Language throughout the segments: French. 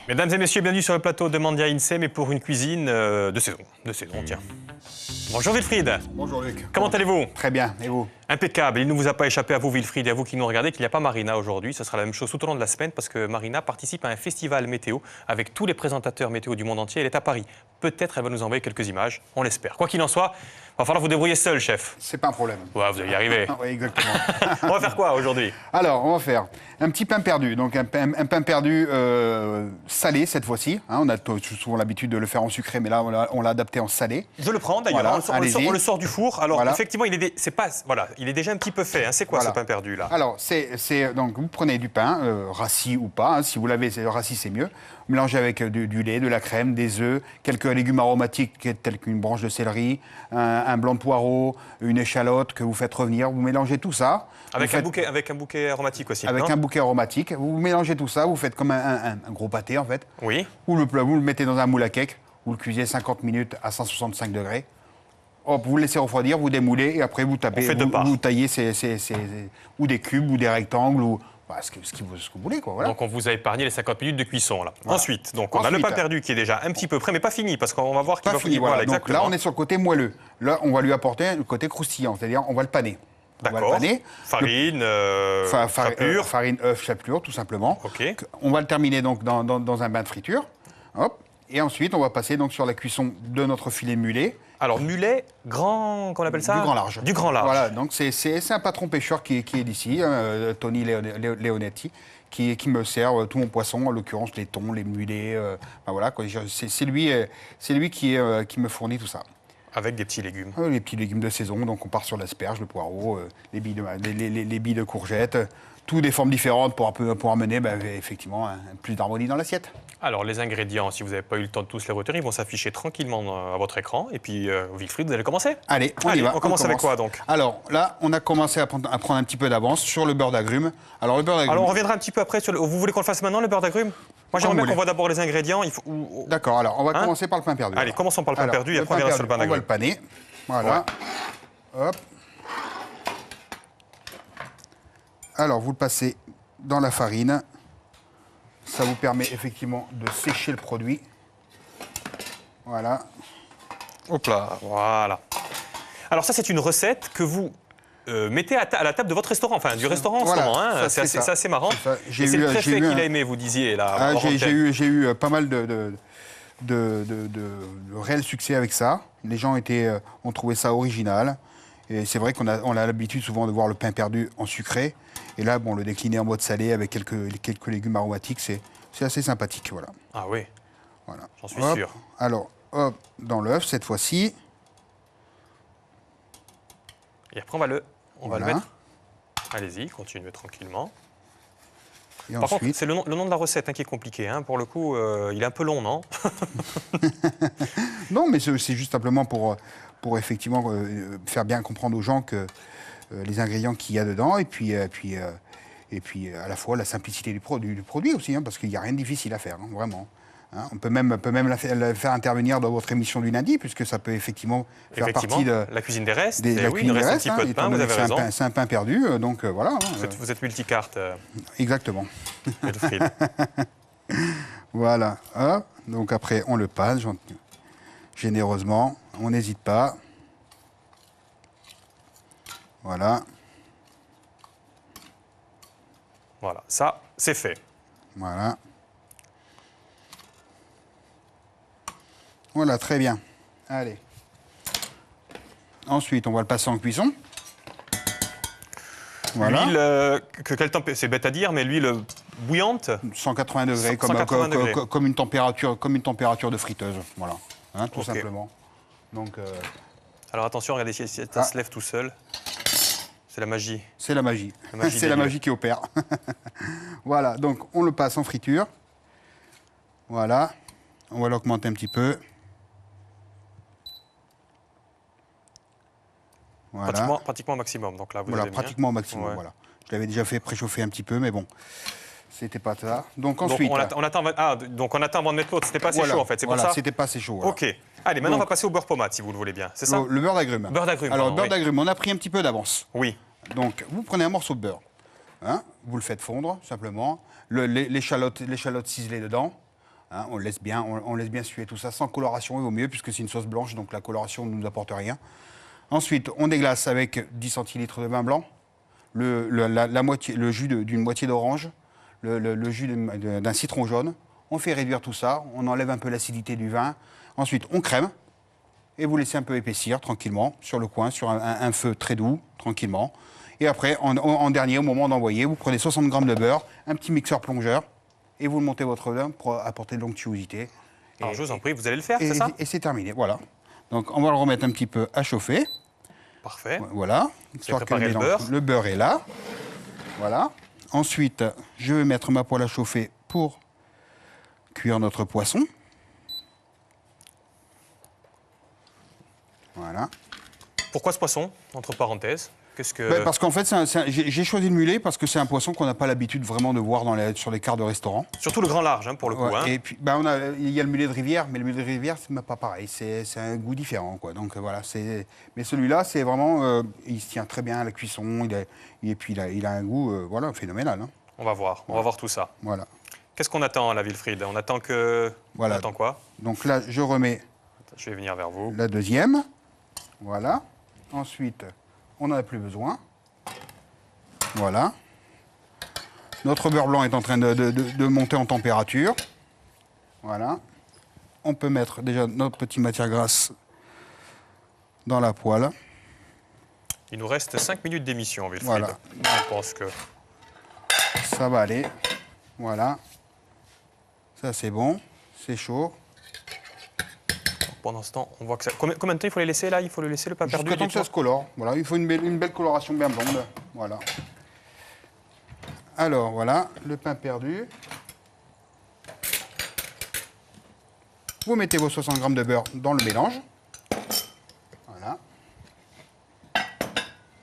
Mesdames et messieurs, bienvenue sur le plateau de Mandia INSEE, mais pour une cuisine de saison. Tiens. Bonjour Wilfried. Bonjour Luc. Comment allez-vous? Très bien, et vous? Impeccable. Il ne vous a pas échappé à vous Wilfried et à vous qui nous regardez qu'il n'y a pas Marina aujourd'hui. Ce sera la même chose tout au long de la semaine parce que Marina participe à un festival météo avec tous les présentateurs météo du monde entier. Elle est à Paris. Peut-être elle va nous envoyer quelques images, on l'espère. Quoi qu'il en soit, il va falloir vous débrouiller seul, chef. C'est pas un problème. Ouais, vous allez y arriver. Oui, exactement. On va faire quoi aujourd'hui? Alors, on va faire un petit pain perdu. Donc, un pain perdu salé cette fois-ci. Hein, on a souvent l'habitude de le faire en sucré, mais là, on l'a adapté en salé. Je le prends d'ailleurs. Voilà, on le sort du four. Alors, voilà. effectivement, il est déjà un petit peu fait. Hein. C'est quoi Voilà. ce pain perdu là? Alors, donc vous prenez du pain, rassis ou pas. Hein, si vous l'avez rassis, c'est mieux. Vous mélangez avec du lait, de la crème, des œufs, quelques légumes aromatiques tels qu'une branche de céleri, un blanc de poireau, une échalote que vous faites revenir. Vous mélangez tout ça. Avec un bouquet aromatique aussi. Avec non? un bouquet aromatique. Vous mélangez tout ça, vous faites comme un gros pâté en fait. Oui. Vous le mettez dans un moule à cake, vous le cuisez 50 minutes à 165 degrés. Hop, vous le laissez refroidir, vous démoulez et après vous tapez, vous taillez ou des cubes ou des rectangles ou ce que vous voulez. Quoi, voilà. Donc on vous a épargné les 50 minutes de cuisson là. Voilà. Ensuite, on a le pain perdu qui est déjà un petit peu prêt, mais pas fini parce qu'on va voir qu'il va fini. Voilà. Donc là on est sur le côté moelleux. Là on va lui apporter le côté croustillant, c'est-à-dire on va le paner. D'accord. Farine, chapelure. Farine, œuf, chapelure, tout simplement. Okay. On va le terminer donc dans un bain de friture. Hop. Et ensuite, on va passer donc sur la cuisson de notre filet mulet. Alors, mulet grand, qu'on appelle ça? Du grand large. Du grand large. Voilà, donc c'est un patron pêcheur qui est d'ici, Tony Leonetti, qui me sert tout mon poisson, en l'occurrence les thons, les mulets. Voilà, c'est lui qui me fournit tout ça. Avec des petits légumes. Les petits légumes de saison, donc on part sur l'asperge, le poireau, les billes de courgettes, toutes des formes différentes pour amener effectivement plus d'harmonie dans l'assiette. Alors les ingrédients, si vous n'avez pas eu le temps de tous les retenir, ils vont s'afficher tranquillement à votre écran. Et puis Wilfried, vous allez commencer? Allez, on y va. On commence avec quoi donc? Alors là, on a commencé à prendre un petit peu d'avance sur le beurre d'agrumes. Alors on reviendra un petit peu après sur Vous voulez qu'on le fasse maintenant, le beurre d'agrumes? Moi j'aimerais bien qu'on voit d'abord les ingrédients. D'accord, alors on va commencer par le pain perdu. Allez, commençons par le pain perdu et après on viendra sur le pain d'agrumes. On va le paner. Voilà. Ouais. Hop. Alors vous le passez dans la farine. Ça vous permet effectivement de sécher le produit. Voilà. Hop là, voilà. Alors ça, c'est une recette que vous mettez à la table de votre restaurant, enfin du restaurant en ce moment. Hein. C'est assez marrant. C'est le préfet qui l'a aimé, vous disiez. Là, j'ai eu pas mal de réel succès avec ça. Les gens ont trouvé ça original. Et c'est vrai qu'on a l'habitude souvent de voir le pain perdu en sucré. Et là, le décliner en mode salé avec quelques légumes aromatiques, c'est assez sympathique. Voilà. Ah oui, voilà. J'en suis sûr. Alors, hop, dans l'œuf, cette fois-ci. Et après, on va le mettre. Allez-y, continuez tranquillement. Et Par contre, c'est le nom de la recette qui est compliqué. Hein. Pour le coup, il est un peu long, non? Non, mais c'est juste simplement pour effectivement faire bien comprendre aux gens que les ingrédients qu'il y a dedans et puis à la fois la simplicité du produit aussi, hein, parce qu'il n'y a rien de difficile à faire, hein, vraiment. Hein, on peut même la faire intervenir dans votre émission du lundi, puisque ça peut effectivement faire partie de la cuisine des restes. Il reste un petit peu de pain, vous avez raison. C'est un pain perdu, donc voilà. Vous êtes multicarte. Exactement. Wilfried. Voilà. Hop. Donc après, on le passe généreusement. On n'hésite pas. Voilà. Voilà, ça, c'est fait. Voilà. Voilà, très bien. Allez. Ensuite, on va le passer en cuisson. Voilà. L'huile, c'est bête à dire, mais l'huile bouillante. 180 degrés, comme une température de friteuse. Voilà, hein, tout simplement. Donc, alors attention, regardez si ça se lève tout seul. C'est la magie. C'est la magie. C'est la magie qui opère. Voilà, donc on le passe en friture. Voilà. On va l'augmenter un petit peu. Voilà. Pratiquement au maximum. Donc là, pratiquement au maximum. Ouais. Voilà. Je l'avais déjà fait préchauffer un petit peu, mais bon, c'était pas ça. Donc ensuite. Donc on attend avant de mettre l'autre. C'était pas assez chaud en fait. C'est pour ça. C'était pas assez chaud. Voilà. Ok. Allez, maintenant on va passer au beurre pommade si vous le voulez bien. C'est ça? Le beurre d'agrumes. Beurre d'agrumes. Alors beurre d'agrumes, on a pris un petit peu d'avance. Oui. Donc vous prenez un morceau de beurre, hein, vous le faites fondre simplement. L'échalote ciselée dedans. Hein, on laisse bien suer tout ça sans coloration, il vaut mieux, puisque c'est une sauce blanche, donc la coloration ne nous apporte rien. Ensuite, on déglace avec 10 centilitres de vin blanc, le jus d'une moitié d'orange, le jus d'un citron jaune. On fait réduire tout ça, on enlève un peu l'acidité du vin. Ensuite, on crème et vous laissez un peu épaissir tranquillement sur le coin, sur un feu très doux, tranquillement. Et après, en dernier, au moment d'envoyer, vous prenez 60 g de beurre, un petit mixeur plongeur et vous le montez votre vin pour apporter de l'onctuosité. Alors, je vous en prie, vous allez le faire, c'est ça? Et c'est terminé, voilà. Donc, on va le remettre un petit peu à chauffer. Parfait. Voilà. Histoire que le beurre est là. Voilà. Ensuite, je vais mettre ma poêle à chauffer pour cuire notre poisson. Voilà. Pourquoi ce poisson, entre parenthèses? Parce qu'en fait, j'ai choisi le mulet parce que c'est un poisson qu'on n'a pas l'habitude vraiment de voir sur les cartes de restaurant. Surtout le grand large, hein, pour le coup. Hein. Et puis, il y a le mulet de rivière, mais le mulet de rivière, c'est pas pareil. C'est un goût différent, quoi. Donc voilà. Mais celui-là, c'est vraiment, il se tient très bien à la cuisson. Et puis il a un goût, voilà, phénoménal. Hein. On va voir. On va voir tout ça. Voilà. Qu'est-ce qu'on attend, la Wilfried? On attend que. Voilà. On attend quoi? Donc là, je remets. Je vais venir vers vous. La deuxième. Voilà. Ensuite, on n'en a plus besoin. Voilà. Notre beurre blanc est en train de monter en température. Voilà. On peut mettre déjà notre petite matière grasse dans la poêle. Il nous reste 5 minutes d'émission, Wilfried. Voilà. Je pense que... Ça va aller. Voilà. Ça, c'est bon. C'est chaud. Pendant ce temps, on voit que ça... Combien de temps il faut les laisser, là? Il faut le laisser, le pain perdu? Jusqu'à temps que ça se colore. Voilà, il faut une belle coloration bien blonde. Voilà. Alors, voilà, le pain perdu. Vous mettez vos 60 g de beurre dans le mélange. Voilà.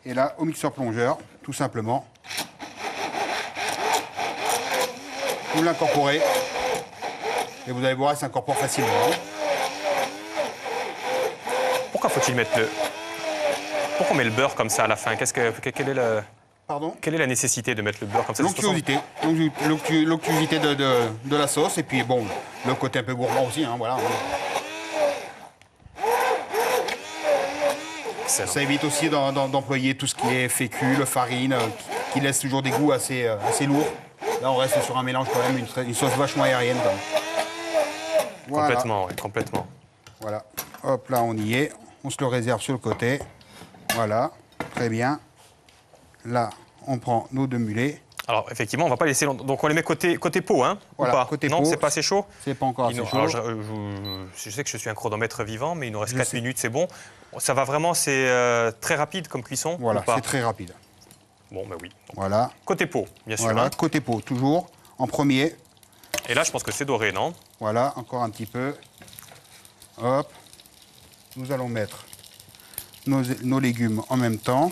Et là, au mixeur plongeur, tout simplement, vous l'incorporez. Et vous allez voir, il s'incorpore facilement. Pourquoi faut-il mettre le... Pourquoi on met le beurre comme ça à la fin? Pardon? Quelle est la nécessité de mettre le beurre comme ça? L'onctuosité. L'onctuosité de la sauce. Et puis, bon, le côté un peu gourmand aussi. Hein, voilà. Ça évite aussi d'employer tout ce qui est fécule, farine, qui laisse toujours des goûts assez lourds. Là, on reste sur un mélange quand même, une sauce vachement aérienne. Quand même. Voilà. Complètement, oui, complètement. Voilà. Hop, là, on y est. On se le réserve sur le côté. Voilà. Très bien. Là, on prend nos 2 mulets. Alors, effectivement, on ne va pas laisser... Donc, on les met côté pot, hein? Voilà, ou pas? côté non, pot. c'est pas assez chaud? C'est pas encore assez chaud. Alors, je sais que je suis un chronomètre vivant, mais il nous reste 4 minutes, c'est bon. Ça va vraiment, c'est très rapide comme cuisson? Voilà, ou pas? c'est très rapide. Bon, ben oui. Voilà. Côté pot, bien sûr. Voilà, Hein. côté pot, toujours, en premier. Et là, je pense que c'est doré, non? Voilà, encore un petit peu. Hop. Nous allons mettre nos légumes en même temps.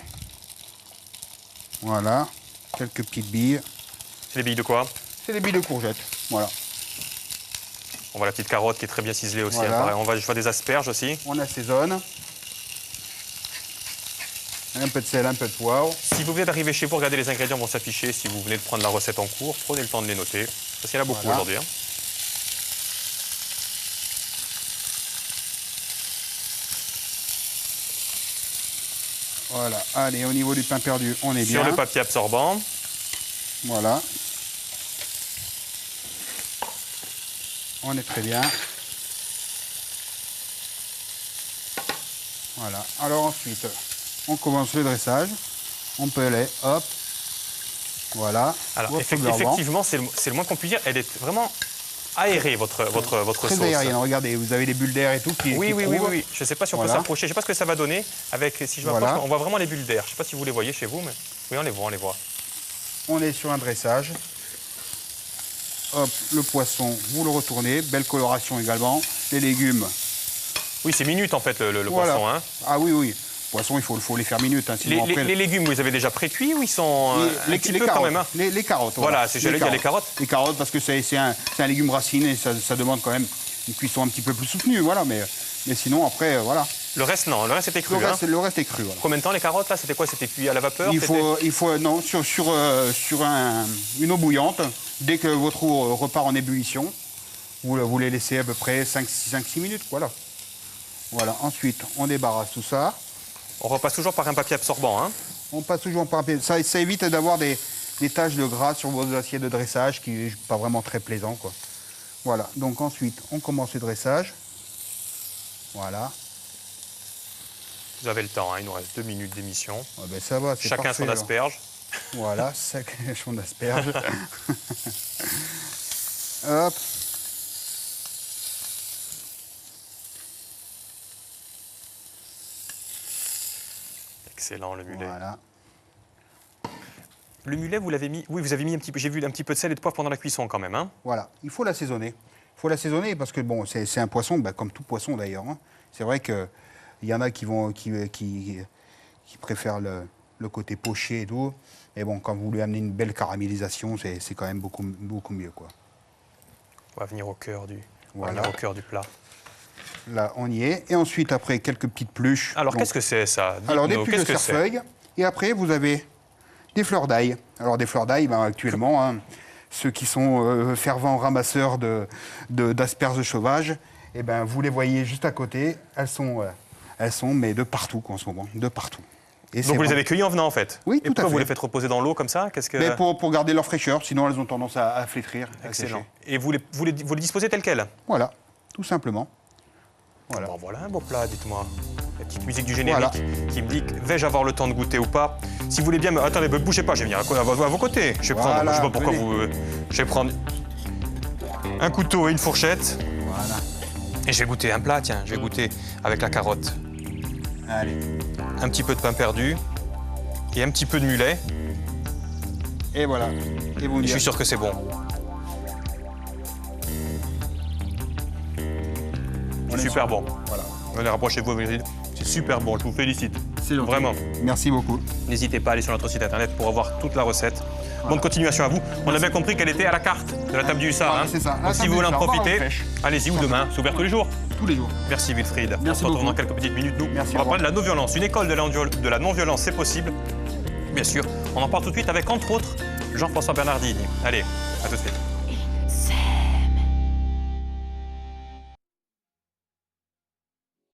Voilà. Quelques petites billes. C'est les billes de quoi? C'est des billes de courgettes. Voilà. On voit la petite carotte qui est très bien ciselée aussi. Voilà. Hein, je vois des asperges aussi. On assaisonne. Un peu de sel, un peu de poivre. Si vous venez d'arriver chez vous, regardez, les ingrédients vont s'afficher. Si vous venez de prendre la recette en cours, prenez le temps de les noter. Parce qu'il y en a beaucoup Voilà. aujourd'hui. Hein. Voilà. Allez, au niveau du pain perdu, on est bien. Sur le papier absorbant. Voilà. On est très bien. Voilà. Alors ensuite, on commence le dressage. On peut aller, hop. Voilà. Alors, Votre beurre blanc. effectivement, c'est le moins qu'on puisse dire. Elle est vraiment aérée, votre Très sauce. aérienne. Regardez, vous avez les bulles d'air et tout qui Oui. prouvent. Je ne sais pas si on peut Voilà. s'approcher. Je ne sais pas ce que ça va donner. Si je m'approche, Voilà. on voit vraiment les bulles d'air. Je ne sais pas si vous les voyez chez vous, mais oui, on les voit. On est sur un dressage. Hop, le poisson, vous le retournez. Belle coloration également. Les légumes. Oui, c'est minute en fait le Voilà. poisson. Hein. Ah oui. Poisson, il faut les faire minutes. Hein, sinon après, Les légumes, vous les avez déjà précuits ou ils sont un petit peu carottes, quand même? Hein. les carottes. Voilà, j'allais dire les carottes. Les carottes, parce que c'est un légume racine et ça demande quand même une cuisson un petit peu plus soutenue. Voilà, mais sinon, après, voilà. Le reste, non. Le reste, c'était cru. Le reste est cru. Voilà. Combien de temps les carottes là? C'était quoi? C'était cuit à la vapeur? Il faut non, sur une eau bouillante, dès que votre eau repart en ébullition, Vous les laissez à peu près 5-6 minutes, voilà. Voilà, ensuite, on débarrasse tout ça. On repasse toujours par un papier absorbant, hein. On passe toujours par papier. Ça évite d'avoir des taches de gras sur vos assiettes de dressage, qui n'est pas vraiment très plaisant, quoi. Voilà, donc ensuite, on commence le dressage. Voilà. Vous avez le temps, hein, il nous reste 2 minutes d'émission. Ah ben ça va, c'est Chacun parfait, son alors. asperge. Voilà, chacun son asperge. Hop. Excellent, le mulet. Voilà. Le mulet, vous l'avez mis... Oui, vous avez mis un petit peu... J'ai vu un petit peu de sel et de poivre pendant la cuisson quand même, hein. Voilà, il faut l'assaisonner. Il faut l'assaisonner parce que bon, c'est un poisson, bah, comme tout poisson d'ailleurs, hein. C'est vrai qu'il y en a qui préfèrent le côté poché et tout. Mais bon, quand vous lui amenez une belle caramélisation, c'est quand même beaucoup mieux, quoi. On va venir au cœur du, Voilà. on va venir au cœur du plat. Là, on y est. Et ensuite, après, quelques petites pluches. Alors, Donc, qu'est-ce que c'est, ça? alors, des Dites-nous, pluches de qu'est-ce que c'est? cerfeuil. Et après, vous avez des fleurs d'ail. Alors, des fleurs d'ail, ben, actuellement, hein, ceux qui sont fervents ramasseurs d'asperges sauvages, eh ben, vous les voyez juste à côté. Elles sont mais de partout, quoi, en ce moment. De partout. Et Donc, vous les avez cueillis en venant, en fait? Oui, Et tout à pourquoi vous fait. les faites reposer dans l'eau comme ça? Qu'est-ce que... Mais pour garder leur fraîcheur, sinon elles ont tendance à flétrir. à Excellent. sécher. Et vous les disposez tels quels? Voilà, tout simplement. Voilà. Bon, voilà un beau plat, dites-moi. La petite musique du générique Voilà. qui me dit vais-je avoir le temps de goûter ou pas. Si vous voulez bien me... Attendez, ne bougez pas, je vais venir à vos côtés. Je vais prendre, Voilà, je sais pas pourquoi venez. je vais prendre un couteau et une fourchette. Voilà. Et je vais goûter un plat, tiens. Je vais goûter avec la carotte. Allez. Un petit peu de pain perdu et un petit peu de mulet. Et voilà. Et vous me Je suis direz. sûr que c'est bon. On est Super sûr. bon. Voilà. Venez, rapprochez-vous. C'est super bon, je vous félicite. C'est gentil. Vraiment. Merci beaucoup. N'hésitez pas à aller sur notre site internet pour avoir toute la recette. Bonne continuation à vous. On a bien compris qu'elle était à la carte de la table du Hussard. Ah, hein. c'est ça. La Donc si table vous voulez du en Hussard, profiter, bar en pêche. allez-y ou demain. C'est ouvert tous les jours. Tous les jours. Merci Wilfried. Merci On se retrouve beaucoup. dans quelques petites minutes. Nous, Merci, on va au revoir. parler de la non-violence. Une école de la non-violence, c'est possible. Bien sûr. On en parle tout de suite avec, entre autres, Jean-François Bernardini. Allez, à tout de suite.